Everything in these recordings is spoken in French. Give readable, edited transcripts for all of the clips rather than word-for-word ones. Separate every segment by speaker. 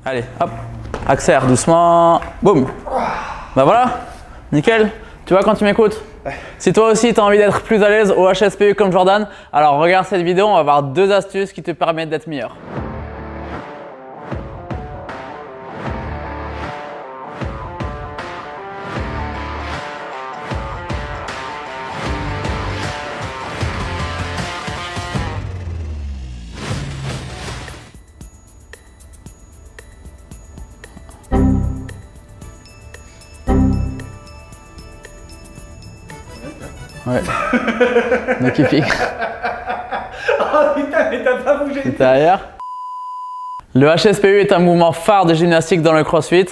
Speaker 1: Allez, hop, accélère doucement, boum. Bah voilà, nickel. Tu vois quand tu m'écoutes? Si toi aussi tu as envie d'être plus à l'aise au HSPU comme Jordan, alors regarde cette vidéo, on va voir 2 astuces qui te permettent d'être meilleur. Ouais. Donc il pique.
Speaker 2: Oh putain, mais t'as pas bougé.
Speaker 1: C'est derrière. Le HSPU est un mouvement phare de gymnastique dans le CrossFit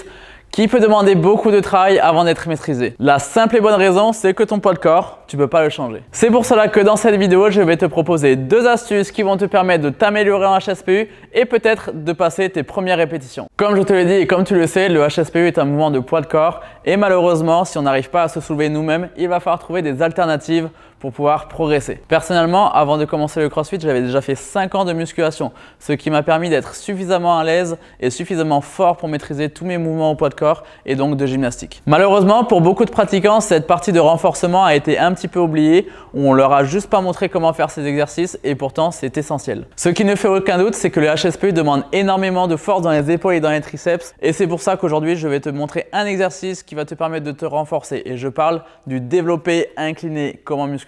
Speaker 1: qui peut demander beaucoup de travail avant d'être maîtrisé. La simple et bonne raison, c'est que ton poids de corps, tu peux pas le changer. C'est pour cela que dans cette vidéo, je vais te proposer 2 astuces qui vont te permettre de t'améliorer en HSPU et peut-être de passer tes premières répétitions. Comme je te l'ai dit et comme tu le sais, le HSPU est un mouvement de poids de corps et malheureusement, si on n'arrive pas à se soulever nous-mêmes, il va falloir trouver des alternatives pour pouvoir progresser. Personnellement, avant de commencer le CrossFit, j'avais déjà fait 5 ans de musculation, ce qui m'a permis d'être suffisamment à l'aise et suffisamment fort pour maîtriser tous mes mouvements au poids de corps et donc de gymnastique. Malheureusement, pour beaucoup de pratiquants, cette partie de renforcement a été un petit peu oubliée, où on leur a juste pas montré comment faire ces exercices et pourtant c'est essentiel. Ce qui ne fait aucun doute, c'est que le HSPU demande énormément de force dans les épaules et dans les triceps et c'est pour ça qu'aujourd'hui, je vais te montrer un exercice qui va te permettre de te renforcer et je parle du développé incliné comme en musculation.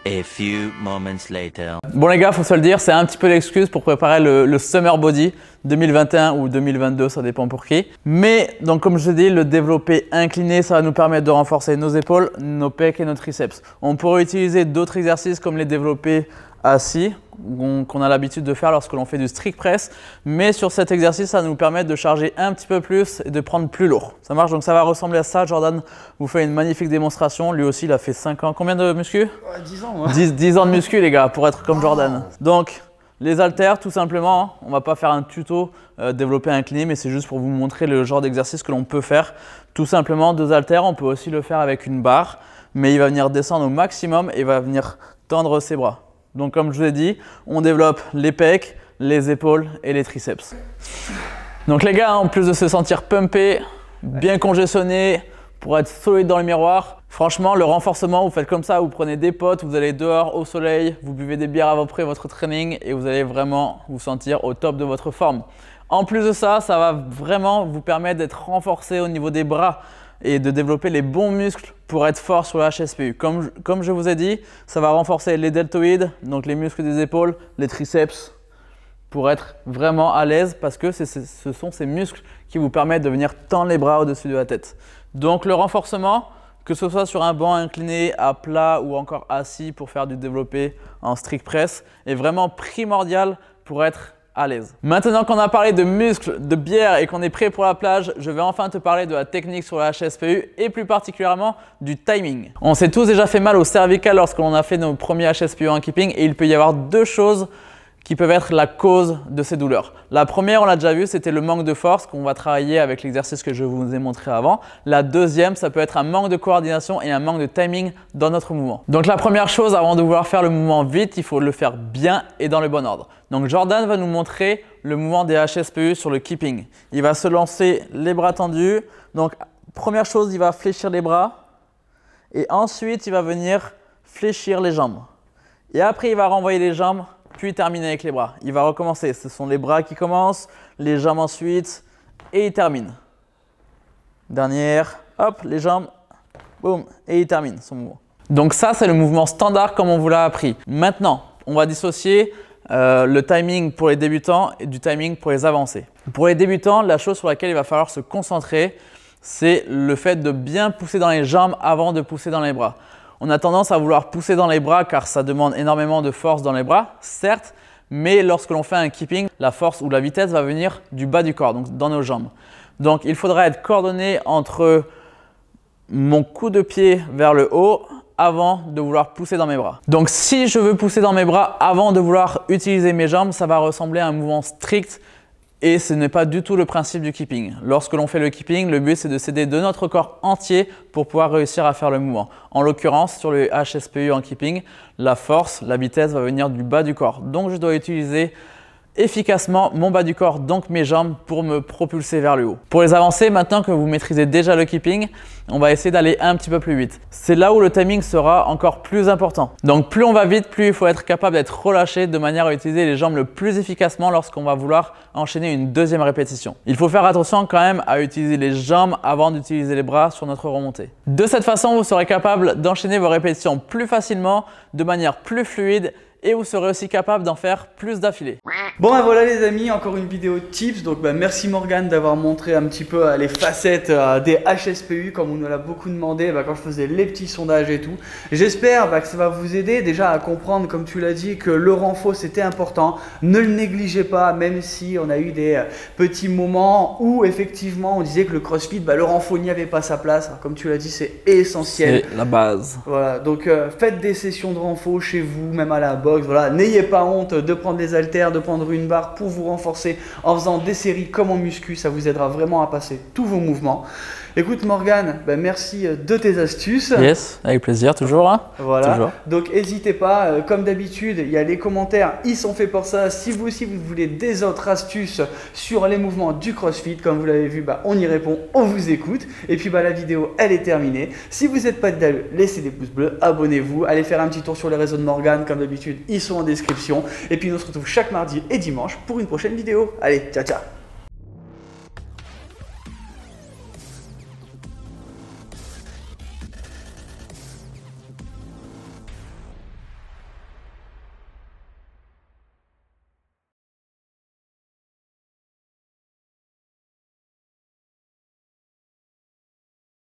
Speaker 3: A few moments later.
Speaker 1: Bon les gars, faut se le dire, c'est un petit peu l'excuse pour préparer le Summer Body 2021 ou 2022, ça dépend pour qui. Mais donc comme je l'ai dit, le développé incliné, ça va nous permettre de renforcer nos épaules, nos pecs et nos triceps. On pourrait utiliser d'autres exercices comme les développés assis qu'on a l'habitude de faire lorsque l'on fait du strict press, mais sur cet exercice, ça va nous permettre de charger un petit peu plus et de prendre plus lourd. Ça marche, donc ça va ressembler à ça. Jordan vous fait une magnifique démonstration. Lui aussi, il a fait 5 ans. Combien de muscu?
Speaker 2: 10 ans, moi.
Speaker 1: 10 ans de muscu, les gars, pour être comme Jordan. Donc, les haltères, tout simplement, on va pas faire un tuto développé incliné, mais c'est juste pour vous montrer le genre d'exercice que l'on peut faire. Tout simplement, 2 haltères, on peut aussi le faire avec une barre, mais il va venir descendre au maximum et va venir tendre ses bras. Donc comme je vous ai dit, on développe les pecs, les épaules et les triceps. Donc les gars, en plus de se sentir pumpé, bien congestionné, pour être solide dans le miroir, franchement le renforcement, vous faites comme ça, vous prenez des potes, vous allez dehors au soleil, vous buvez des bières après votre training et vous allez vraiment vous sentir au top de votre forme. En plus de ça, ça va vraiment vous permettre d'être renforcé au niveau des bras et de développer les bons muscles pour être fort sur le HSPU. Comme je vous ai dit, ça va renforcer les deltoïdes, donc les muscles des épaules, les triceps, pour être vraiment à l'aise parce que ce sont ces muscles qui vous permettent de venir tendre les bras au-dessus de la tête. Donc le renforcement, que ce soit sur un banc incliné, à plat ou encore assis pour faire du développé en strict press, est vraiment primordial pour être à l'aise. Maintenant qu'on a parlé de muscles, de bière et qu'on est prêt pour la plage, je vais enfin te parler de la technique sur la HSPU et plus particulièrement du timing. On s'est tous déjà fait mal au cervical lorsqu'on a fait nos premiers HSPU en keeping et il peut y avoir 2 choses qui peuvent être la cause de ces douleurs. La première, on l'a déjà vu, c'était le manque de force qu'on va travailler avec l'exercice que je vous ai montré avant. La deuxième, ça peut être un manque de coordination et un manque de timing dans notre mouvement. Donc la première chose, avant de vouloir faire le mouvement vite, il faut le faire bien et dans le bon ordre. Donc Jordan va nous montrer le mouvement des HSPU sur le keeping. Il va se lancer les bras tendus. Donc première chose, il va fléchir les bras et ensuite il va venir fléchir les jambes. Et après, il va renvoyer les jambes puis terminer avec les bras. Il va recommencer. Ce sont les bras qui commencent, les jambes ensuite, et il termine. Dernière, hop, les jambes, boum, et il termine son mouvement. Donc ça, c'est le mouvement standard comme on vous l'a appris. Maintenant, on va dissocier le timing pour les débutants et du timing pour les avancés. Pour les débutants, la chose sur laquelle il va falloir se concentrer, c'est le fait de bien pousser dans les jambes avant de pousser dans les bras. On a tendance à vouloir pousser dans les bras car ça demande énormément de force dans les bras, certes, mais lorsque l'on fait un keeping, la force ou la vitesse va venir du bas du corps, donc dans nos jambes. Donc il faudra être coordonné entre mon coup de pied vers le haut avant de vouloir pousser dans mes bras. Donc si je veux pousser dans mes bras avant de vouloir utiliser mes jambes, ça va ressembler à un mouvement strict et ce n'est pas du tout le principe du keeping. Lorsque l'on fait le keeping, le but c'est de s'aider de notre corps entier pour pouvoir réussir à faire le mouvement. En l'occurrence, sur le HSPU en keeping, la force, la vitesse va venir du bas du corps. Donc je dois utiliser efficacement mon bas du corps, donc mes jambes, pour me propulser vers le haut. Pour les avancées, maintenant que vous maîtrisez déjà le keeping, on va essayer d'aller un petit peu plus vite. C'est là où le timing sera encore plus important. Donc plus on va vite, plus il faut être capable d'être relâché de manière à utiliser les jambes le plus efficacement lorsqu'on va vouloir enchaîner une deuxième répétition. Il faut faire attention quand même à utiliser les jambes avant d'utiliser les bras sur notre remontée. De cette façon, vous serez capable d'enchaîner vos répétitions plus facilement, de manière plus fluide, et vous serez aussi capable d'en faire plus d'affilée.
Speaker 4: Bon ben voilà les amis, encore une vidéo tips. Donc merci Morgane d'avoir montré un petit peu les facettes des HSPU comme on nous l'a beaucoup demandé quand je faisais les petits sondages et tout. J'espère que ça va vous aider déjà à comprendre, comme tu l'as dit, que le renfort c'était important. Ne le négligez pas, même si on a eu des petits moments où effectivement on disait que le CrossFit, le renfort n'y avait pas sa place. Alors, comme tu l'as dit, c'est essentiel.
Speaker 1: C'est la base.
Speaker 4: Voilà, donc faites des sessions de renfort chez vous, même à la boxe. Voilà, n'ayez pas honte de prendre des haltères, de prendre une barre pour vous renforcer en faisant des séries comme en muscu. Ça vous aidera vraiment à passer tous vos mouvements. Écoute Morgane, merci de tes astuces.
Speaker 1: Yes, avec plaisir, toujours. Hein.
Speaker 4: Voilà,
Speaker 1: toujours.
Speaker 4: Donc n'hésitez pas, comme d'habitude, il y a les commentaires, ils sont faits pour ça. Si vous aussi vous voulez des autres astuces sur les mouvements du CrossFit, comme vous l'avez vu, on y répond, on vous écoute. Et puis la vidéo, elle est terminée. Si vous n'êtes pas dedans, laissez des pouces bleus, abonnez-vous, allez faire un petit tour sur les réseaux de Morgane, comme d'habitude, ils sont en description. Et puis nous on se retrouve chaque mardi et dimanche pour une prochaine vidéo. Allez, ciao ciao.